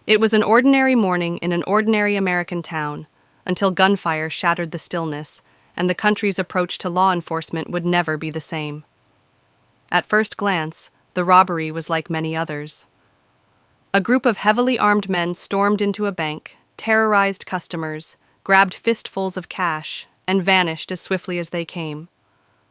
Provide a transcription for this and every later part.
It was an ordinary morning in an ordinary American town, until gunfire shattered the stillness, and the country's approach to law enforcement would never be the same. At first glance, the robbery was like many others. A group of heavily armed men stormed into a bank, terrorized customers, grabbed fistfuls of cash, and vanished as swiftly as they came.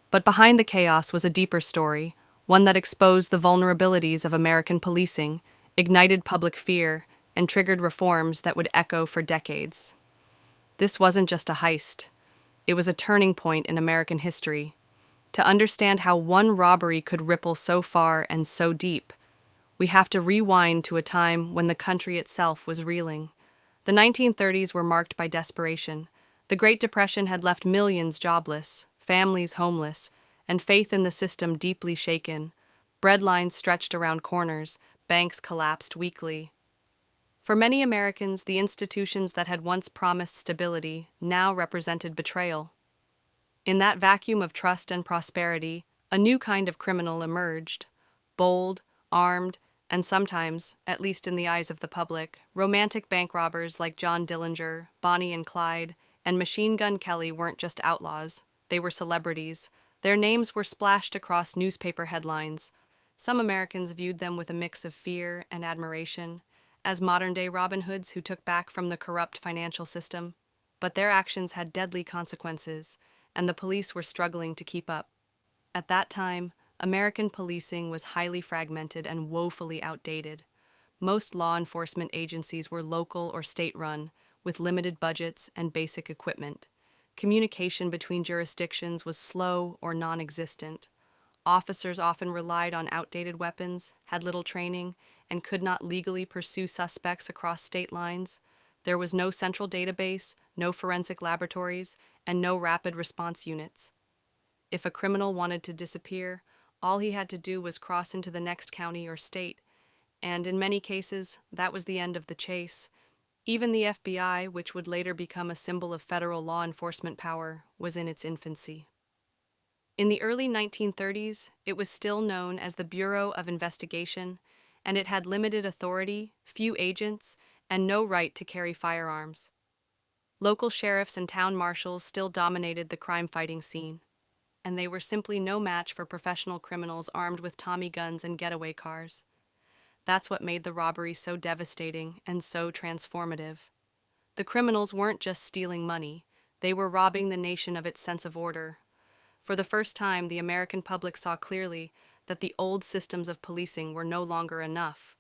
But behind the chaos was a deeper story, one that exposed the vulnerabilities of American policing, ignited public fear, and triggered reforms that would echo for decades. This wasn't just a heist. It was a turning point in American history. To understand how one robbery could ripple so far and so deep, we have to rewind to a time when the country itself was reeling. The 1930s were marked by desperation. The Great Depression had left millions jobless, families homeless, and faith in the system deeply shaken. Bread lines stretched around corners, banks collapsed weekly. For many Americans, the institutions that had once promised stability now represented betrayal. In that vacuum of trust and prosperity, a new kind of criminal emerged. Bold, armed, and sometimes, at least in the eyes of the public, romantic bank robbers like John Dillinger, Bonnie and Clyde, and Machine Gun Kelly weren't just outlaws, they were celebrities. Their names were splashed across newspaper headlines. Some Americans viewed them with a mix of fear and admiration, as modern-day Robin Hoods who took back from the corrupt financial system. But their actions had deadly consequences, and the police were struggling to keep up. At that time, American policing was highly fragmented and woefully outdated. Most law enforcement agencies were local or state-run, with limited budgets and basic equipment. Communication between jurisdictions was slow or non-existent. Officers often relied on outdated weapons, had little training, and could not legally pursue suspects across state lines. There was no central database, no forensic laboratories, and no rapid response units. If a criminal wanted to disappear, all he had to do was cross into the next county or state, and in many cases, that was the end of the chase. Even the FBI, which would later become a symbol of federal law enforcement power, was in its infancy. In the early 1930s, it was still known as the Bureau of Investigation, and it had limited authority, few agents, and no right to carry firearms. Local sheriffs and town marshals still dominated the crime-fighting scene, and they were simply no match for professional criminals armed with Tommy guns and getaway cars. That's what made the robbery so devastating and so transformative. The criminals weren't just stealing money, they were robbing the nation of its sense of order. For the first time, the American public saw clearly that the old systems of policing were no longer enough.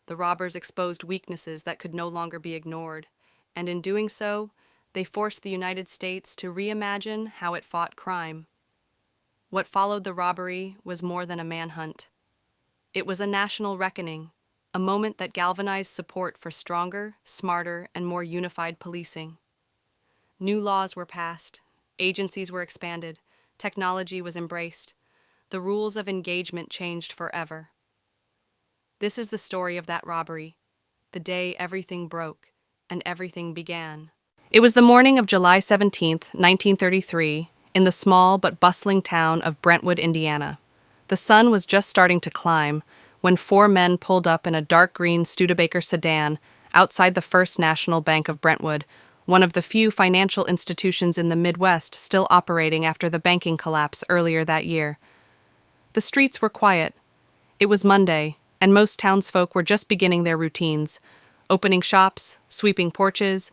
The robbers exposed weaknesses that could no longer be ignored, and in doing so, they forced the United States to reimagine how it fought crime. What followed the robbery was more than a manhunt. It was a national reckoning, a moment that galvanized support for stronger, smarter, and more unified policing. New laws were passed, agencies were expanded, technology was embraced, the rules of engagement changed forever. This is the story of that robbery, the day everything broke and everything began. It was the morning of July 17th, 1933, in the small but bustling town of Brentwood, Indiana. The sun was just starting to climb when four men pulled up in a dark green Studebaker sedan outside the First National Bank of Brentwood, one of the few financial institutions in the Midwest still operating after the banking collapse earlier that year. The streets were quiet. It was Monday, and most townsfolk were just beginning their routines, opening shops, sweeping porches,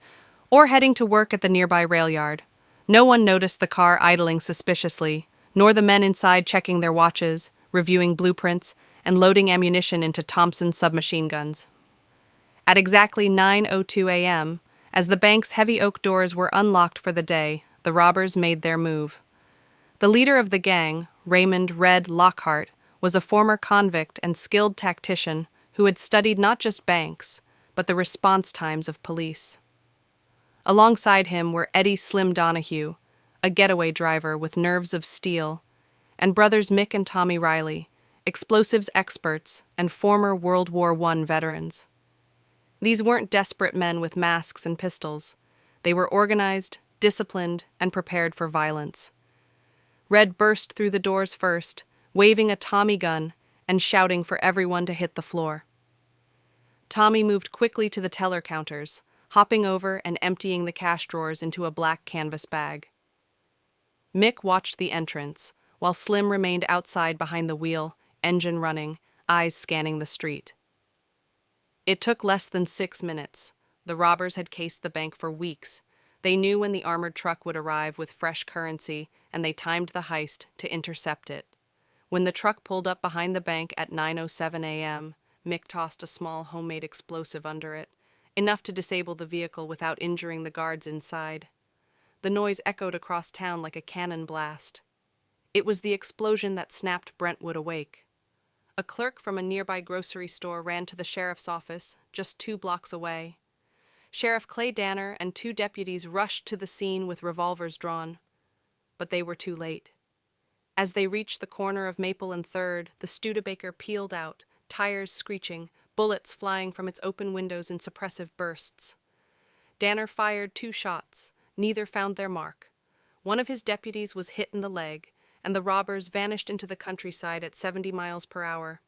or heading to work at the nearby rail yard. No one noticed the car idling suspiciously, nor the men inside checking their watches, reviewing blueprints, and loading ammunition into Thompson submachine guns. At exactly 9:02 a.m., as the bank's heavy oak doors were unlocked for the day, the robbers made their move. The leader of the gang, Raymond "Red" Lockhart, was a former convict and skilled tactician who had studied not just banks, but the response times of police. Alongside him were Eddie "Slim" Donahue, a getaway driver with nerves of steel, and brothers Mick and Tommy Riley, explosives experts and former World War I veterans. These weren't desperate men with masks and pistols. They were organized, disciplined, and prepared for violence. Red burst through the doors first, waving a Tommy gun and shouting for everyone to hit the floor. Tommy moved quickly to the teller counters, hopping over and emptying the cash drawers into a black canvas bag. Mick watched the entrance, while Slim remained outside behind the wheel, engine running, eyes scanning the street. It took less than 6 minutes. The robbers had cased the bank for weeks. They knew when the armored truck would arrive with fresh currency, and they timed the heist to intercept it. When the truck pulled up behind the bank at 9:07 a.m., Mick tossed a small homemade explosive under it, enough to disable the vehicle without injuring the guards inside. The noise echoed across town like a cannon blast. It was the explosion that snapped Brentwood awake. A clerk from a nearby grocery store ran to the sheriff's office, just 2 blocks away. Sheriff Clay Danner and 2 deputies rushed to the scene with revolvers drawn. But they were too late. As they reached the corner of Maple and 3rd, the Studebaker peeled out, tires screeching, bullets flying from its open windows in suppressive bursts. Danner fired 2 shots. Neither found their mark. One of his deputies was hit in the leg, and the robbers vanished into the countryside at 70 miles per hour.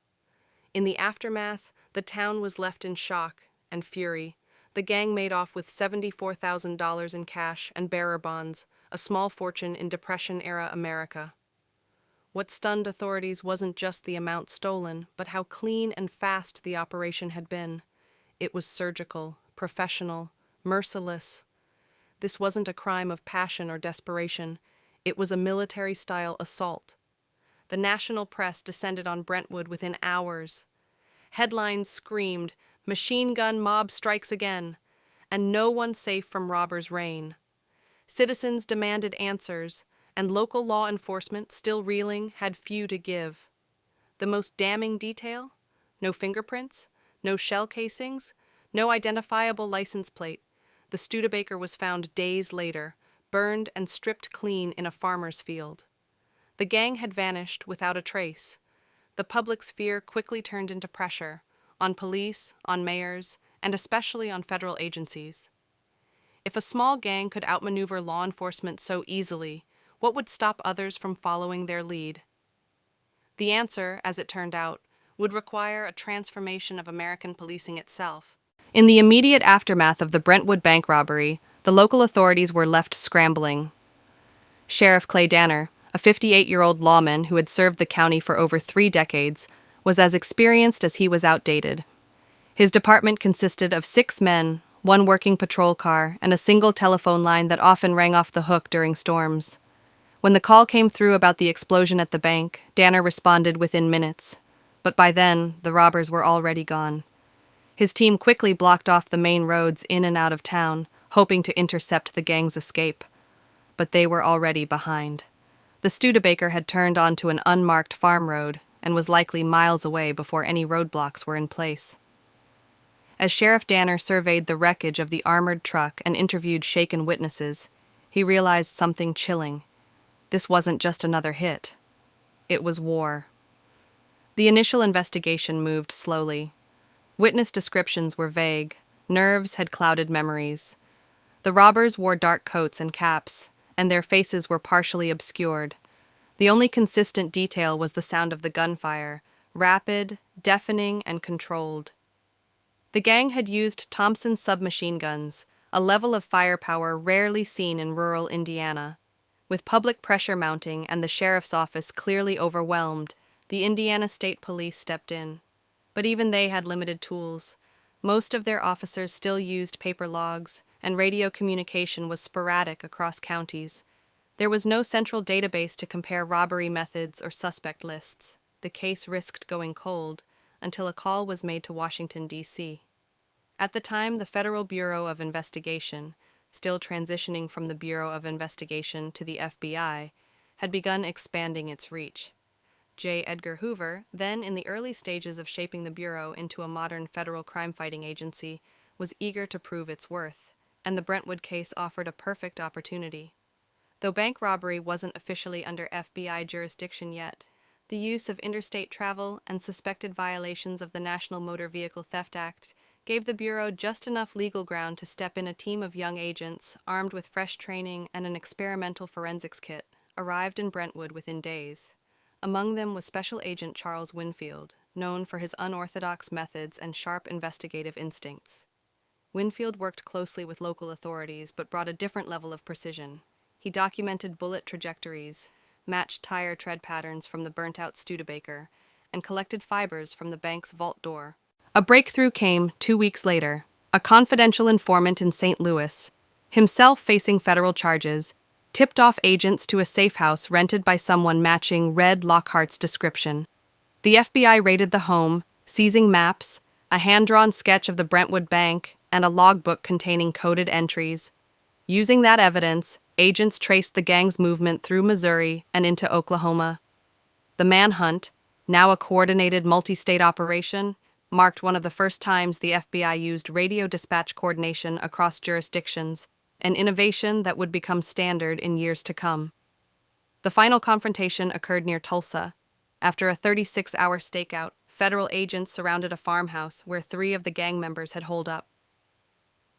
In the aftermath, the town was left in shock and fury. The gang made off with $74,000 in cash and bearer bonds, a small fortune in Depression-era America. What stunned authorities wasn't just the amount stolen, but how clean and fast the operation had been. It was surgical, professional, merciless. This wasn't a crime of passion or desperation. It was a military-style assault. The national press descended on Brentwood within hours. Headlines screamed, "Machine gun mob strikes again," and no one safe from robbers' reign. Citizens demanded answers, and local law enforcement, still reeling, had few to give. The most damning detail? No fingerprints, no shell casings, no identifiable license plate. The Studebaker was found days later, burned and stripped clean in a farmer's field. The gang had vanished without a trace. The public's fear quickly turned into pressure, on police, on mayors, and especially on federal agencies. If a small gang could outmaneuver law enforcement so easily, what would stop others from following their lead? The answer, as it turned out, would require a transformation of American policing itself. In the immediate aftermath of the Brentwood bank robbery, the local authorities were left scrambling. Sheriff Clay Danner, a 58-year-old lawman who had served the county for over 3 decades, was as experienced as he was outdated. His department consisted of 6 men, 1 working patrol car, and a single telephone line that often rang off the hook during storms. When the call came through about the explosion at the bank, Danner responded within minutes. But by then, the robbers were already gone. His team quickly blocked off the main roads in and out of town, hoping to intercept the gang's escape. But they were already behind. The Studebaker had turned onto an unmarked farm road and was likely miles away before any roadblocks were in place. As Sheriff Danner surveyed the wreckage of the armored truck and interviewed shaken witnesses, he realized something chilling. This wasn't just another hit. It was war. The initial investigation moved slowly. Witness descriptions were vague. Nerves had clouded memories. The robbers wore dark coats and caps, and their faces were partially obscured. The only consistent detail was the sound of the gunfire, rapid, deafening, and controlled. The gang had used Thompson submachine guns, a level of firepower rarely seen in rural Indiana. With public pressure mounting and the sheriff's office clearly overwhelmed, the Indiana State Police stepped in. But even they had limited tools. Most of their officers still used paper logs, and radio communication was sporadic across counties. There was no central database to compare robbery methods or suspect lists. The case risked going cold until a call was made to Washington, D.C. At the time, the Federal Bureau of Investigation, still transitioning from the Bureau of Investigation to the FBI, had begun expanding its reach. J. Edgar Hoover, then in the early stages of shaping the Bureau into a modern federal crime-fighting agency, was eager to prove its worth, and the Brentwood case offered a perfect opportunity. Though bank robbery wasn't officially under FBI jurisdiction yet, the use of interstate travel and suspected violations of the National Motor Vehicle Theft Act gave the Bureau just enough legal ground to step in. A team of young agents, armed with fresh training and an experimental forensics kit, arrived in Brentwood within days. Among them was Special Agent Charles Winfield, known for his unorthodox methods and sharp investigative instincts. Winfield worked closely with local authorities but brought a different level of precision. He documented bullet trajectories, matched tire tread patterns from the burnt-out Studebaker, and collected fibers from the bank's vault door. A breakthrough came 2 weeks later. A confidential informant in St. Louis, himself facing federal charges, tipped off agents to a safe house rented by someone matching Red Lockhart's description. The FBI raided the home, seizing maps, a hand-drawn sketch of the Brentwood Bank, and a logbook containing coded entries. Using that evidence, agents traced the gang's movement through Missouri and into Oklahoma. The manhunt, now a coordinated multi-state operation, marked one of the first times the FBI used radio dispatch coordination across jurisdictions, an innovation that would become standard in years to come. The final confrontation occurred near Tulsa. After a 36-hour stakeout, federal agents surrounded a farmhouse where 3 of the gang members had holed up.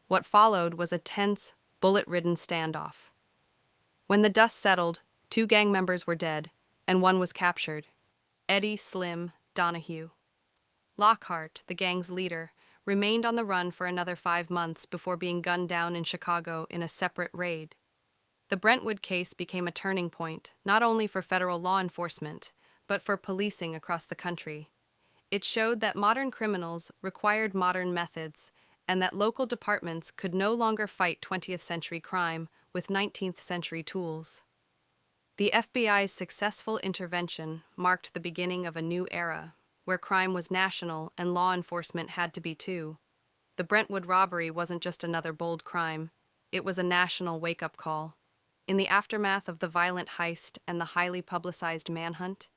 What followed was a tense, bullet-ridden standoff. When the dust settled, 2 gang members were dead, and 1 was captured: Eddie "Slim" Donahue. Lockhart, the gang's leader, remained on the run for another 5 months before being gunned down in Chicago in a separate raid. The Brentwood case became a turning point, not only for federal law enforcement, but for policing across the country. It showed that modern criminals required modern methods, and that local departments could no longer fight 20th century crime with 19th century tools. The FBI's successful intervention marked the beginning of a new era, where crime was national and law enforcement had to be too. The Brentwood robbery wasn't just another bold crime, it was a national wake-up call. In the aftermath of the violent heist and the highly publicized manhunt,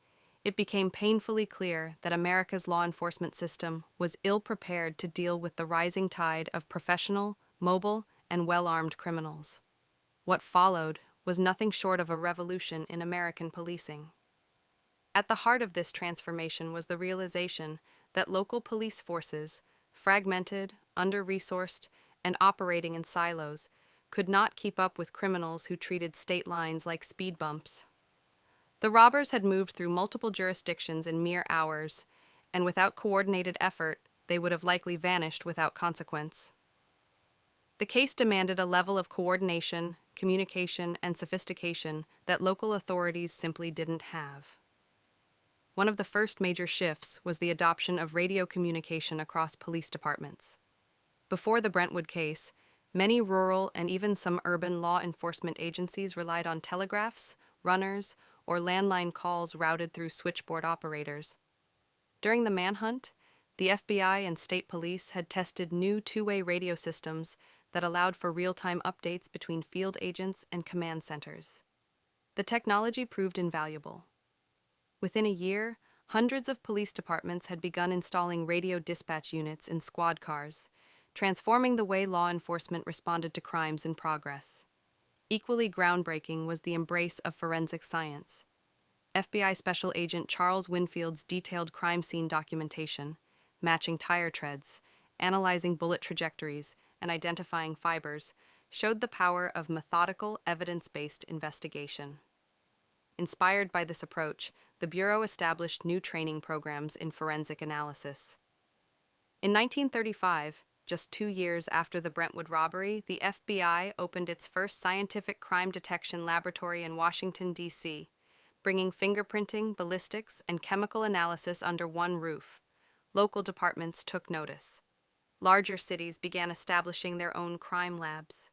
it became painfully clear that America's law enforcement system was ill-prepared to deal with the rising tide of professional, mobile, and well-armed criminals. What followed was nothing short of a revolution in American policing. At the heart of this transformation was the realization that local police forces, fragmented, under-resourced, and operating in silos, could not keep up with criminals who treated state lines like speed bumps. The robbers had moved through multiple jurisdictions in mere hours, and without coordinated effort, they would have likely vanished without consequence. The case demanded a level of coordination, communication, and sophistication that local authorities simply didn't have. One of the first major shifts was the adoption of radio communication across police departments. Before the Brentwood case, many rural and even some urban law enforcement agencies relied on telegraphs, runners, or landline calls routed through switchboard operators. During the manhunt, the FBI and state police had tested new two-way radio systems that allowed for real-time updates between field agents and command centers. The technology proved invaluable. Within a year, hundreds of police departments had begun installing radio dispatch units in squad cars, transforming the way law enforcement responded to crimes in progress. Equally groundbreaking was the embrace of forensic science. FBI Special Agent Charles Winfield's detailed crime scene documentation, matching tire treads, analyzing bullet trajectories, and identifying fibers, showed the power of methodical, evidence-based investigation. Inspired by this approach, the Bureau established new training programs in forensic analysis. In 1935, just 2 years after the Brentwood robbery, the FBI opened its first scientific crime detection laboratory in Washington, D.C., bringing fingerprinting, ballistics, and chemical analysis under one roof. Local departments took notice. Larger cities began establishing their own crime labs.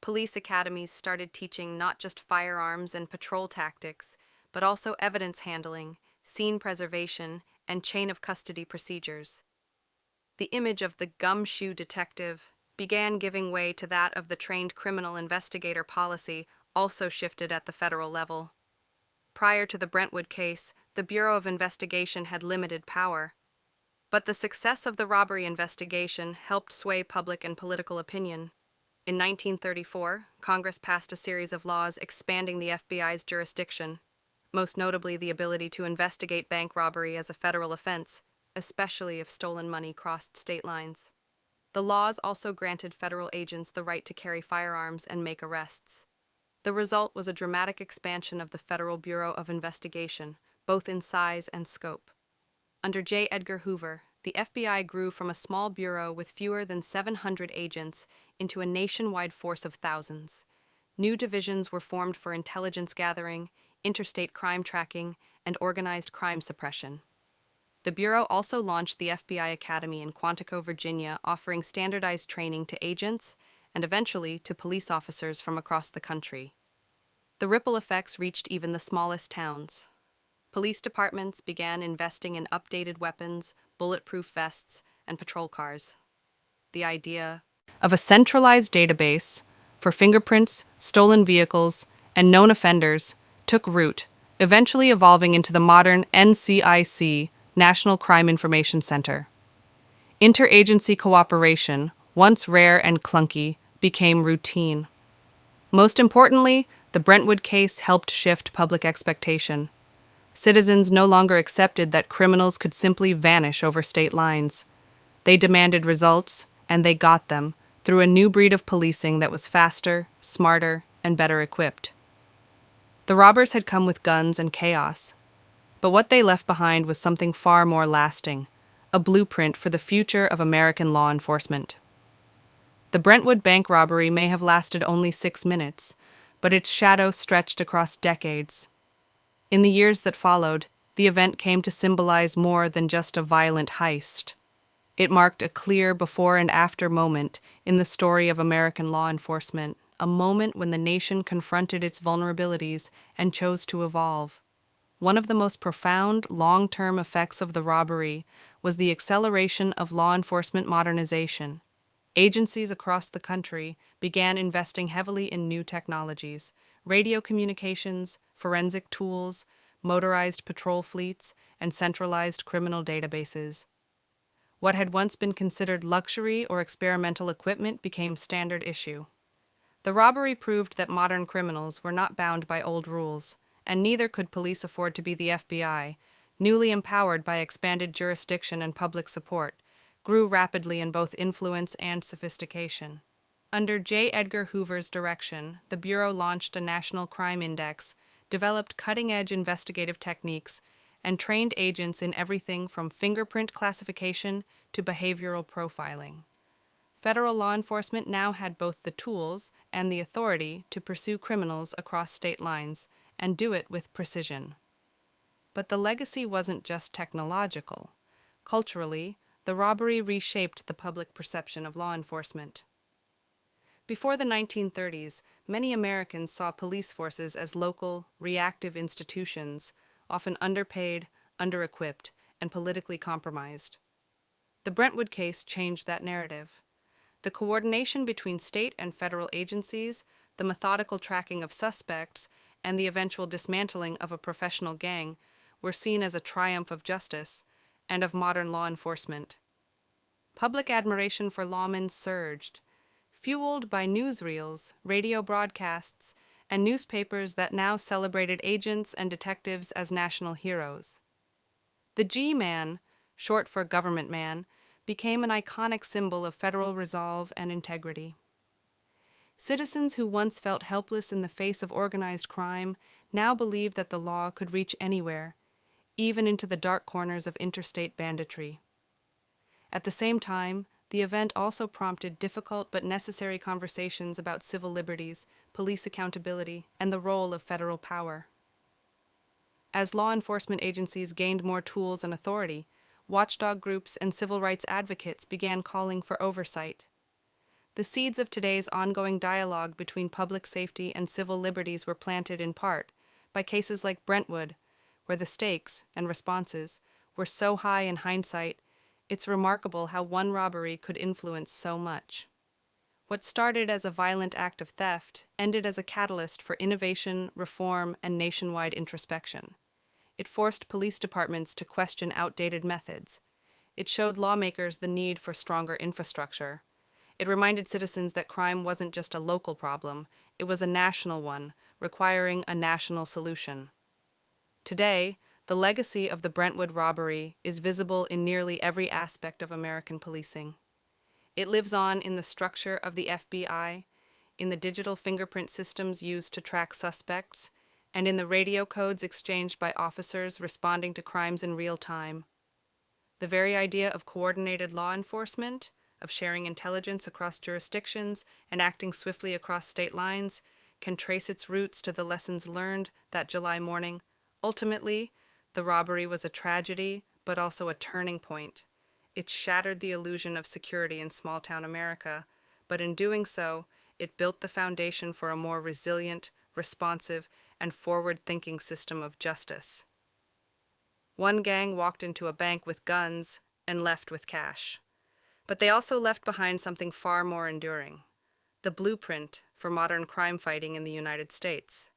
Police academies started teaching not just firearms and patrol tactics, but also evidence handling, scene preservation, and chain of custody procedures. The image of the gumshoe detective began giving way to that of the trained criminal investigator policy also shifted at the federal level. Prior to the Brentwood case, the Bureau of Investigation had limited power. But the success of the robbery investigation helped sway public and political opinion. In 1934, Congress passed a series of laws expanding the FBI's jurisdiction, most notably the ability to investigate bank robbery as a federal offense, especially if stolen money crossed state lines. The laws also granted federal agents the right to carry firearms and make arrests. The result was a dramatic expansion of the Federal Bureau of Investigation, both in size and scope. Under J. Edgar Hoover, the FBI grew from a small bureau with fewer than 700 agents into a nationwide force of thousands. New divisions were formed for intelligence gathering, interstate crime tracking, and organized crime suppression. The Bureau also launched the FBI Academy in Quantico, Virginia, offering standardized training to agents and eventually to police officers from across the country. The ripple effects reached even the smallest towns. Police departments began investing in updated weapons, bulletproof vests, and patrol cars. The idea of a centralized database for fingerprints, stolen vehicles, and known offenders took root, eventually evolving into the modern NCIC, National Crime Information Center. Interagency cooperation, once rare and clunky, became routine. Most importantly, the Brentwood case helped shift public expectation. Citizens no longer accepted that criminals could simply vanish over state lines. They demanded results, and they got them, through a new breed of policing that was faster, smarter, and better equipped. The robbers had come with guns and chaos, but what they left behind was something far more lasting, a blueprint for the future of American law enforcement. The Brentwood bank robbery may have lasted only 6 minutes, but its shadow stretched across decades. In the years that followed, the event came to symbolize more than just a violent heist. It marked a clear before and after moment in the story of American law enforcement, a moment when the nation confronted its vulnerabilities and chose to evolve. One of the most profound, long-term effects of the robbery was the acceleration of law enforcement modernization. Agencies across the country began investing heavily in new technologies, radio communications, forensic tools, motorized patrol fleets, and centralized criminal databases. What had once been considered luxury or experimental equipment became standard issue. The robbery proved that modern criminals were not bound by old rules, and neither could police afford to be the FBI, newly empowered by expanded jurisdiction and public support, grew rapidly in both influence and sophistication. Under J. Edgar Hoover's direction, the Bureau launched a national crime index, developed cutting-edge investigative techniques, and trained agents in everything from fingerprint classification to behavioral profiling. Federal law enforcement now had both the tools and the authority to pursue criminals across state lines, and do it with precision. But the legacy wasn't just technological. Culturally, the robbery reshaped the public perception of law enforcement. Before the 1930s, many Americans saw police forces as local, reactive institutions, often underpaid, under-equipped, and politically compromised. The Brentwood case changed that narrative. The coordination between state and federal agencies, the methodical tracking of suspects, and the eventual dismantling of a professional gang were seen as a triumph of justice and of modern law enforcement. Public admiration for lawmen surged, fueled by newsreels, radio broadcasts, and newspapers that now celebrated agents and detectives as national heroes. The G-Man, short for government man, became an iconic symbol of federal resolve and integrity. Citizens who once felt helpless in the face of organized crime now believed that the law could reach anywhere, even into the dark corners of interstate banditry. At the same time, the event also prompted difficult but necessary conversations about civil liberties, police accountability, and the role of federal power. As law enforcement agencies gained more tools and authority, watchdog groups and civil rights advocates began calling for oversight. The seeds of today's ongoing dialogue between public safety and civil liberties were planted in part by cases like Brentwood, where the stakes and responses were so high in hindsight, it's remarkable how one robbery could influence so much. What started as a violent act of theft ended as a catalyst for innovation, reform, and nationwide introspection. It forced police departments to question outdated methods. It showed lawmakers the need for stronger infrastructure. It reminded citizens that crime wasn't just a local problem, it was a national one, requiring a national solution. Today, the legacy of the Brentwood robbery is visible in nearly every aspect of American policing. It lives on in the structure of the FBI, in the digital fingerprint systems used to track suspects, and in the radio codes exchanged by officers responding to crimes in real time. The very idea of coordinated law enforcement, of sharing intelligence across jurisdictions and acting swiftly across state lines, can trace its roots to the lessons learned that July morning. Ultimately, the robbery was a tragedy, but also a turning point. It shattered the illusion of security in small-town America, but in doing so, it built the foundation for a more resilient, responsive, and forward-thinking system of justice. One gang walked into a bank with guns and left with cash. But they also left behind something far more enduring: the blueprint for modern crime fighting in the United States.